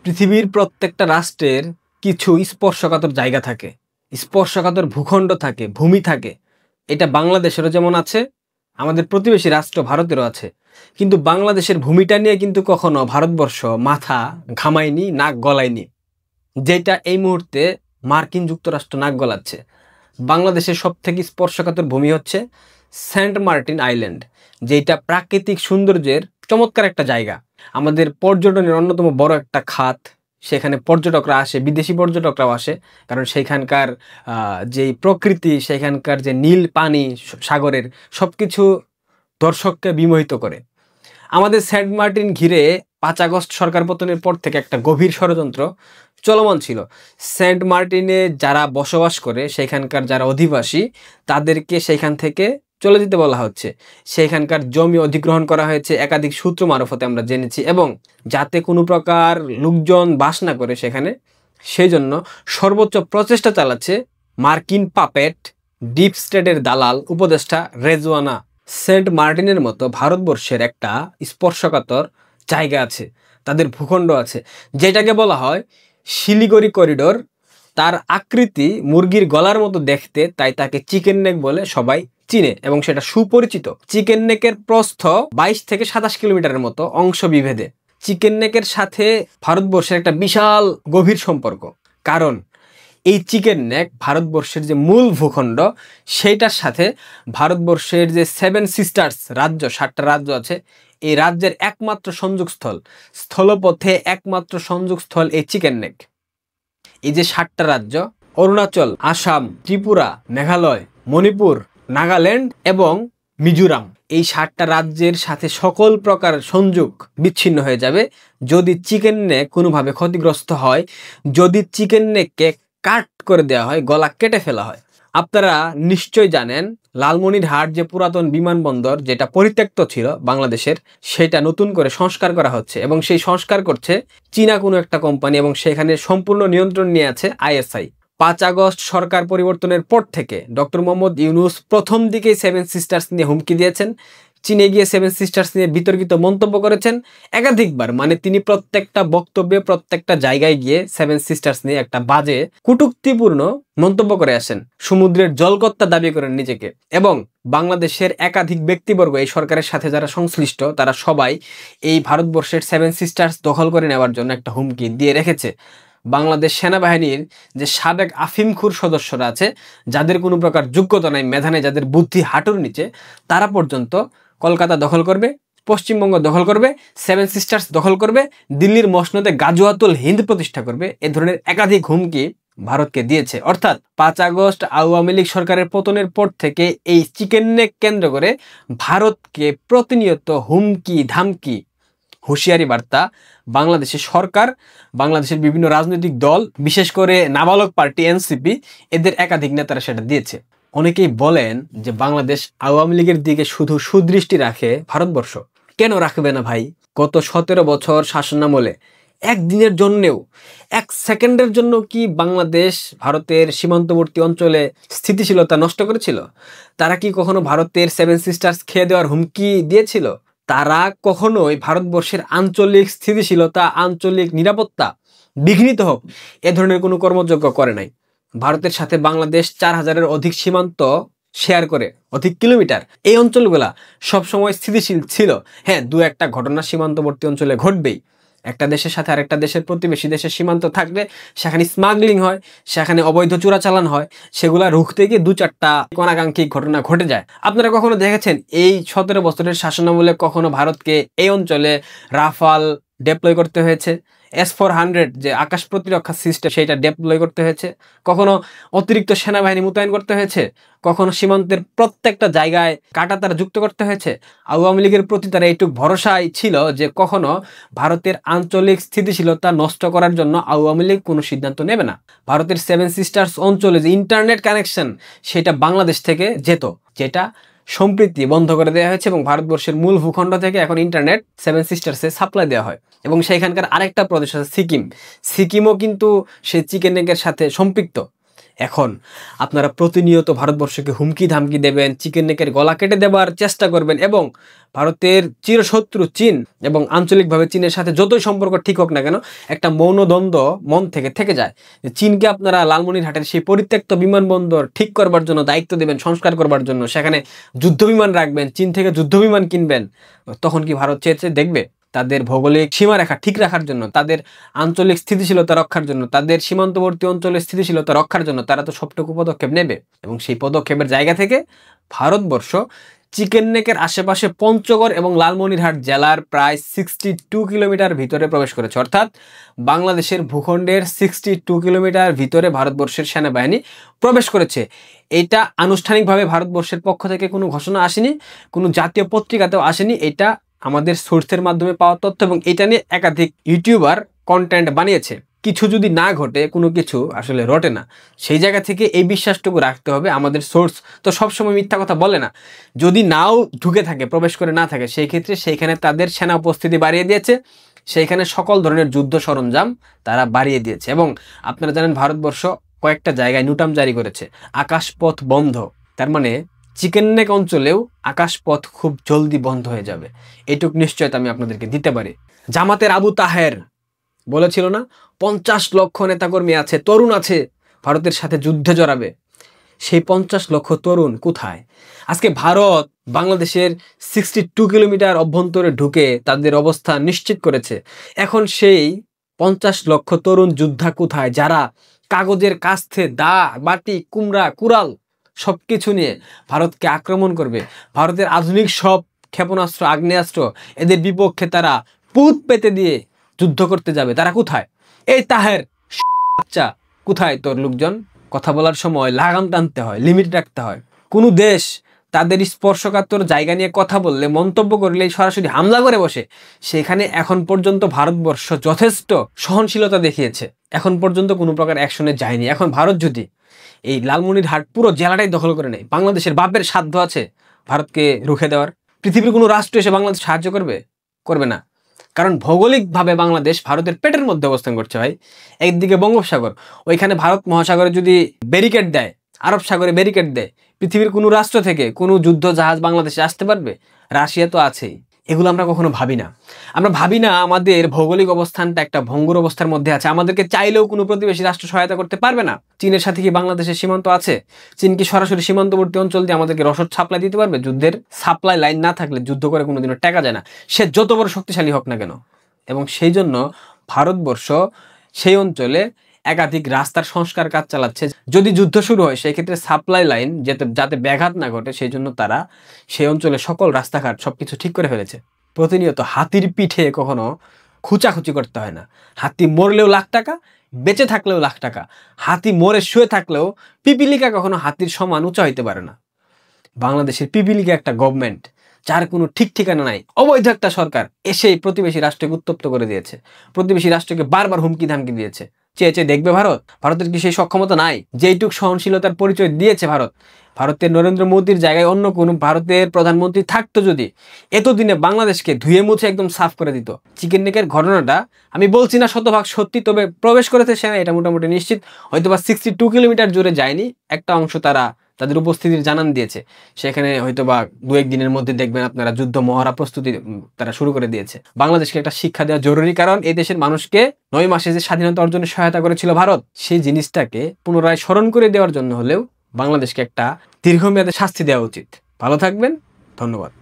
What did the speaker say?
পৃথিবীর প্রত্যেকটা রাষ্ট্রের কিছু স্পর্শকাতর জায়গা থাকে, স্পর্শকাতর ভূখণ্ড থাকে, ভূমি থাকে। এটা বাংলাদেশেরও যেমন আছে, আমাদের প্রতিবেশী রাষ্ট্র ভারতেরও আছে। কিন্তু বাংলাদেশের ভূমিটা নিয়ে কিন্তু কখনো ভারতবর্ষ মাথা ঘামায়নি, নাক গলায়নি, যেটা এই মুহূর্তে মার্কিন যুক্তরাষ্ট্র নাক গলাচ্ছে। বাংলাদেশের সব থেকে স্পর্শকাতর ভূমি হচ্ছে সেন্ট মার্টিন আইল্যান্ড, যেটা প্রাকৃতিক সৌন্দর্যের চমৎকার একটা জায়গা, আমাদের পর্যটনের অন্যতম বড় একটা খাত। সেখানে পর্যটকরা আসে, বিদেশি পর্যটকরাও আসে, কারণ সেখানকার যেই প্রকৃতি, সেখানকার যে নীল পানি সাগরের, সব কিছু দর্শককে বিমোহিত করে। আমাদের সেন্ট মার্টিন ঘিরে 5 আগস্ট সরকার পতনের পর থেকে একটা গভীর ষড়যন্ত্র চলমান ছিল। সেন্ট মার্টিনে যারা বসবাস করে, সেখানকার যারা অধিবাসী, তাদেরকে সেখান থেকে চলে যেতে বলা হচ্ছে। সেখানকার জমি অধিগ্রহণ করা হয়েছে একাধিক সূত্র মারফতে আমরা জেনেছি, এবং যাতে কোনো প্রকার লোকজন বাস না করে সেখানে, সেই জন্য সর্বোচ্চ প্রচেষ্টা চালাচ্ছে মার্কিন পাপেট, ডিপ স্টেটের দালাল উপদেষ্টা রেজওয়ানা। সেন্ট মার্টিনের মতো ভারতবর্ষের একটা স্পর্শকাতর জায়গা আছে, তাদের ভূখণ্ড আছে, যেটাকে বলা হয় শিলিগুড়ি করিডোর। তার আকৃতি মুরগির গলার মতো দেখতে, তাই তাকে চিকেন নেক বলে সবাই চিনে, এবং সেটা সুপরিচিত। চিকেন নেকের প্রস্থ 22 থেকে 27 কিলোমিটারের মতো অংশ বিভেদে। চিকেন নেকের সাথে ভারতবর্ষের একটা বিশাল গভীর সম্পর্ক, কারণ এই চিকেন নেক ভারতবর্ষের যে মূল ভূখণ্ড, সেইটার সাথে ভারতবর্ষের যে 7 সিস্টার্স রাজ্য, 7টা রাজ্য আছে, এই রাজ্যের একমাত্র সংযোগস্থল, স্থলপথে একমাত্র সংযোগস্থল এই চিকেন নেক। এই যে 7টা রাজ্য, অরুণাচল, আসাম, ত্রিপুরা, মেঘালয়, মণিপুর, নাগাল্যান্ড এবং মিজোরাম, এই 7টা রাজ্যের সাথে সকল প্রকার সংযোগ বিচ্ছিন্ন হয়ে যাবে যদি চিকেন নেক কোনোভাবে ক্ষতিগ্রস্ত হয়, যদি চিকেন নেককে কাট করে দেওয়া হয়, গলা কেটে ফেলা হয়। আপনারা নিশ্চয় জানেন লালমনিরহাট যে পুরাতন বিমানবন্দর, যেটা পরিত্যক্ত ছিল বাংলাদেশের, সেটা নতুন করে সংস্কার করা হচ্ছে, এবং সেই সংস্কার করছে চীনা কোনো একটা কোম্পানি, এবং সেখানে সম্পূর্ণ নিয়ন্ত্রণ নিয়ে আছে আইএসআই। 5 আগস্ট সরকার পরিবর্তনের পর থেকে ডক্টর মোহাম্মদ ইউনূস প্রথম দিকেই 7 সিস্টার্স নিয়ে হুমকি দিয়েছেন, চীনে গিয়ে 7 সিস্টার্স নিয়ে বিতর্কিত মন্তব্য করেছেন একাধিকবার। মানে তিনি প্রত্যেকটা বক্তব্যে, প্রত্যেকটা জায়গায় গিয়ে 7 সিস্টার্স নিয়ে একটা বাজে কটূক্তিপূর্ণ মন্তব্য করে আসেন, সমুদ্রের জলকর্তা দাবি করেন নিজেকে। এবং বাংলাদেশের একাধিক ব্যক্তিবর্গ, এই সরকারের সাথে যারা সংশ্লিষ্ট, তারা সবাই এই ভারতবর্ষের 7 সিস্টার্স দখল করে নেওয়ার জন্য একটা হুমকি দিয়ে রেখেছে। বাংলাদেশ সেনাবাহিনীর যে সাবেক আফিমখোর সদস্যরা আছে, যাদের কোনো প্রকার যোগ্যতা নাই, মেধা নেই, যাদের বুদ্ধি হাঁটুর নিচে, তারা পর্যন্ত কলকাতা দখল করবে, পশ্চিমবঙ্গ দখল করবে, 7 সিস্টার্স দখল করবে, দিল্লির মসনদে গাজওয়াতুল হিন্দ প্রতিষ্ঠা করবে, এ ধরনের একাধিক হুমকি ভারতকে দিয়েছে। অর্থাৎ 5 আগস্ট আওয়ামী লীগ সরকারের পতনের পর থেকে এই চিকেন নেক কেন্দ্র করে ভারতকে প্রতিনিয়ত হুমকি ধামকি, হুঁশিয়ারি বার্তা বাংলাদেশের সরকার, বাংলাদেশের বিভিন্ন রাজনৈতিক দল, বিশেষ করে নাবালক পার্টি এনসিপি, এদের একাধিক নেতারা সেটা দিয়েছে। অনেকেই বলেন যে বাংলাদেশ আওয়ামী লীগের দিকে শুধু সুদৃষ্টি রাখে ভারতবর্ষ। কেন রাখবে না ভাই? গত 17 বছর শাসনামলে একদিনের জন্যেও, 1 সেকেন্ডের জন্য কি বাংলাদেশ ভারতের সীমান্তবর্তী অঞ্চলে স্থিতিশীলতা নষ্ট করেছিল? তারা কি কখনো ভারতের 7 সিস্টার্স খেয়ে দেওয়ার হুমকি দিয়েছিল? তারা কখনোই ভারতবর্ষের আঞ্চলিক স্থিতিশীলতা, আঞ্চলিক নিরাপত্তা বিঘ্নিত হোক, এ ধরনের কোনো কর্মযজ্ঞ করে নাই। ভারতের সাথে বাংলাদেশ 4000-এর অধিক সীমান্ত শেয়ার করে, অধিক কিলোমিটার। এই অঞ্চলগুলা সবসময় স্থিতিশীল ছিল। হ্যাঁ, 2-একটা ঘটনা সীমান্তবর্তী অঞ্চলে ঘটবেই। একটা দেশের সাথে আরেকটা দেশের, প্রতিবেশী দেশের সীমান্ত থাকলে সেখানে স্মাগলিং হয়, সেখানে অবৈধ চোরাচালান হয়, সেগুলা রুখতে গিয়ে 2-4টা অনাকাঙ্ক্ষী ঘটনা ঘটে যায়। আপনারা কখনো দেখেছেন এই 17 বছরের শাসনামলে কখনো ভারতকে এই অঞ্চলে রাফাল ডেপ্লয় করতে হয়েছে? S-400 যে আকাশ প্রতিরক্ষা সিস্টেম, সেটা ডেপ্লয় করতে হয়েছে? কখনো অতিরিক্ত সেনাবাহিনী মোতায়েন করতে হয়েছে? কখনো সীমান্তের প্রত্যেকটা জায়গায় কাঁটাতার যুক্ত করতে হয়েছে? আওয়ামী লীগের প্রতি তারা এইটুক ভরসাই ছিল যে কখনো ভারতের আঞ্চলিক স্থিতিশীলতা নষ্ট করার জন্য আওয়ামী লীগ কোনো সিদ্ধান্ত নেবে না। ভারতের 7 সিস্টার্স অঞ্চলে যে ইন্টারনেট কানেকশন, সেটা বাংলাদেশ থেকে যেত, যেটা সম্প্রতি বন্ধ করে দেওয়া হয়েছে, এবং ভারতবর্ষের মূল ভূখণ্ড থেকে এখন ইন্টারনেট 7 সিস্টার্সে সাপ্লাই দেওয়া হয়। এবং সেখানকার আরেকটা প্রদেশ আছে সিকিম, সিকিমও কিন্তু সেই চিকেন নেকের সাথে সম্পৃক্ত। এখন আপনারা প্রতিনিয়ত ভারতবর্ষকে হুমকি ধামকি দেবেন, চিকেন নেকের গলা কেটে দেওয়ার চেষ্টা করবেন এবং ভারতের চিরশত্রু চীন এবং আঞ্চলিকভাবে চীনের সাথে যতই সম্পর্ক ঠিক হোক না কেন একটা মৌন দ্বন্দ্ব মন থেকে যায় যে চীনকে আপনারা লালমনিরহাটের সেই পরিত্যক্ত বিমানবন্দর ঠিক করবার জন্য দায়িত্ব দেবেন, সংস্কার করবার জন্য সেখানে যুদ্ধবিমান রাখবেন, চীন থেকে যুদ্ধবিমান কিনবেন, তখন কি ভারত চেয়ে দেখবে? তাদের ভৌগোলিক সীমারেখা ঠিক রাখার জন্য, তাদের আঞ্চলিক স্থিতিশীলতা রক্ষার জন্য, তাদের সীমান্তবর্তী অঞ্চলের স্থিতিশীলতা রক্ষার জন্য তারা তো সবটুকু পদক্ষেপ নেবে। এবং সেই পদক্ষেপের জায়গা থেকে ভারতবর্ষ চিকেন নেকের আশেপাশে পঞ্চগড় এবং লালমনিরহাট জেলার প্রায় 62 কিলোমিটার ভিতরে প্রবেশ করেছে। অর্থাৎ বাংলাদেশের ভূখণ্ডের 62 কিলোমিটার ভিতরে ভারতবর্ষের সেনাবাহিনী প্রবেশ করেছে। এটা আনুষ্ঠানিকভাবে ভারতবর্ষের পক্ষ থেকে কোনো ঘোষণা আসেনি, কোনো জাতীয় পত্রিকাতেও আসেনি। এটা আমাদের সোর্সের মাধ্যমে পাওয়া তথ্য এবং এটা নিয়ে একাধিক ইউটিউবার কন্টেন্ট বানিয়েছে। কিছু যদি না ঘটে, কোনো কিছু আসলে রটে না, সেই জায়গা থেকে এই বিশ্বাসটুকু রাখতে হবে আমাদের সোর্স তো সবসময় মিথ্যা কথা বলে না। যদি নাও ঢুকে থাকে, প্রবেশ করে না থাকে, সেই ক্ষেত্রে সেইখানে তাদের সেনা উপস্থিতি বাড়িয়ে দিয়েছে, সেইখানে সকল ধরনের যুদ্ধ সরঞ্জাম তারা বাড়িয়ে দিয়েছে। এবং আপনারা জানেন ভারতবর্ষ কয়েকটা জায়গায় নোটাম জারি করেছে, আকাশপথ বন্ধ। তার মানে চিকেন নেক অঞ্চলেও আকাশপথ খুব জলদি বন্ধ হয়ে যাবে, এটুক নিশ্চয়তা আমি আপনাদেরকে দিতে পারি। জামাতের আবু তাহের বলেছিল না 50 লক্ষ নেতাকর্মী আছে, তরুণ আছে, ভারতের সাথে যুদ্ধে জড়াবে। সেই 50 লক্ষ তরুণ কোথায়? আজকে ভারত বাংলাদেশের 62 কিলোমিটার অভ্যন্তরে ঢুকে তাদের অবস্থান নিশ্চিত করেছে। এখন সেই 50 লক্ষ তরুণ যোদ্ধা কোথায়, যারা কাগজের কাস্তে দা, বাটি, কুমড়া, কুড়াল সবকিছু নিয়ে ভারতকে আক্রমণ করবে? ভারতের আধুনিক সব ক্ষেপণাস্ত্র, আগ্নেয়াস্ত্র এদের বিপক্ষে তারা পুত পেতে দিয়ে যুদ্ধ করতে যাবে। তারা কোথায়? এই তাহের বাচ্চা, কোথায় তোর লোকজন? কথা বলার সময় লাগাম টানতে হয়, লিমিট রাখতে হয়। কোনো দেশ তাদের স্পর্শকাতর জায়গা নিয়ে কথা বললে, মন্তব্য করলেই সরাসরি হামলা করে বসে। সেখানে এখন পর্যন্ত ভারতবর্ষ যথেষ্ট সহনশীলতা দেখিয়েছে, এখন পর্যন্ত কোনো প্রকার অ্যাকশনে যায়নি। এখন ভারত যদি এই লালমনিরহাট পুরো জেলাটাই দখল করে নেয়, বাংলাদেশের বাপের সাধ্য আছে ভারতকে রুখে দেওয়ার? পৃথিবীর কোনো রাষ্ট্র এসে বাংলাদেশ সাহায্য করবে? করবে না। কারণ ভৌগোলিকভাবে বাংলাদেশ ভারতের পেটের মধ্যে অবস্থান করছে ভাই। একদিকে বঙ্গোপসাগর, ওইখানে ভারত মহাসাগরে যদি ব্যারিকেড দেয়, আরব সাগরে ব্যারিকেড দেয়, পৃথিবীর কোনো রাষ্ট্র থেকে কোনো যুদ্ধ জাহাজ বাংলাদেশে আসতে পারবে? রাশিয়া তো আছেই। এগুলো আমরা কখনো ভাবি না। আমরা ভাবি না আমাদের ভৌগোলিক অবস্থানটা একটা ভঙ্গুর অবস্থার মধ্যে আছে, আমাদেরকে চাইলেও কোনো প্রতিবেশী রাষ্ট্র সহায়তা করতে পারবে না। চীনের সাথে কি বাংলাদেশের সীমান্ত আছে? চীন কি সরাসরি সীমান্তবর্তী অঞ্চল দিয়ে আমাদেরকে রসদ সাপ্লাই দিতে পারবে? যুদ্ধের সাপ্লাই লাইন না থাকলে যুদ্ধ করে কোনোদিনও টেকা যায় না, সে যত বড় শক্তিশালী হোক না কেন। এবং সেই জন্য ভারতবর্ষ সেই অঞ্চলে একাধিক রাস্তার সংস্কার কাজ চালাচ্ছে। যদি যুদ্ধ শুরু হয় সেই ক্ষেত্রে সাপ্লাই লাইন যাতে ব্যাঘাত না ঘটে, সেই জন্য তারা সেই অঞ্চলে সকল রাস্তাঘাট সবকিছু ঠিক করে ফেলেছে। প্রতিনিয়ত হাতির পিঠে কখনো খুচাখুচি করতে হয় না। হাতি মরলেও লাখ টাকা, বেঁচে থাকলেও লাখ টাকা। হাতি মরে শুয়ে থাকলেও পিপিলিকা কখনো হাতির সমান উঁচা হইতে পারে না। বাংলাদেশের পিপিলিকা একটা গভর্নমেন্ট, যার কোনো ঠিক ঠিকানা নাই, অবৈধ একটা সরকার এসেই প্রতিবেশী রাষ্ট্রকে উত্তপ্ত করে দিয়েছে, প্রতিবেশী রাষ্ট্রকে বারবার হুমকি ধামকি দিয়েছে। চেয়ে দেখবে ভারত? ভারতের কি সেই সক্ষমতা নাই? যেইটুক সহনশীলতার পরিচয় দিয়েছে ভারত, ভারতের নরেন্দ্র মোদীর জায়গায় অন্য কোনো ভারতের প্রধানমন্ত্রী থাকতো, যদি এতদিনে বাংলাদেশকে ধুয়ে মুছে একদম সাফ করে দিত। চিকেন নেকের ঘটনাটা আমি বলছি না শতভাগ সত্যি, তবে প্রবেশ করেছে সেনা, এটা মোটামুটি নিশ্চিত। হয়তোবা 62 কিলোমিটার জুড়ে যায়নি, একটা অংশ তারা তাদের উপস্থিতির জানান দিয়েছে। সেখানে হয়তোবা 2-1 দিনের মধ্যে দেখবেন আপনারা যুদ্ধ মহড়া প্রস্তুতি তারা শুরু করে দিয়েছে। বাংলাদেশকে একটা শিক্ষা দেওয়া জরুরি, কারণ এই দেশের মানুষকে 9 মাসে যে স্বাধীনতা অর্জনে সহায়তা করেছিল ভারত, সেই জিনিসটাকে পুনরায় স্মরণ করে দেওয়ার জন্য হলেও বাংলাদেশকে একটা দীর্ঘমেয়াদে শাস্তি দেওয়া উচিত। ভালো থাকবেন, ধন্যবাদ।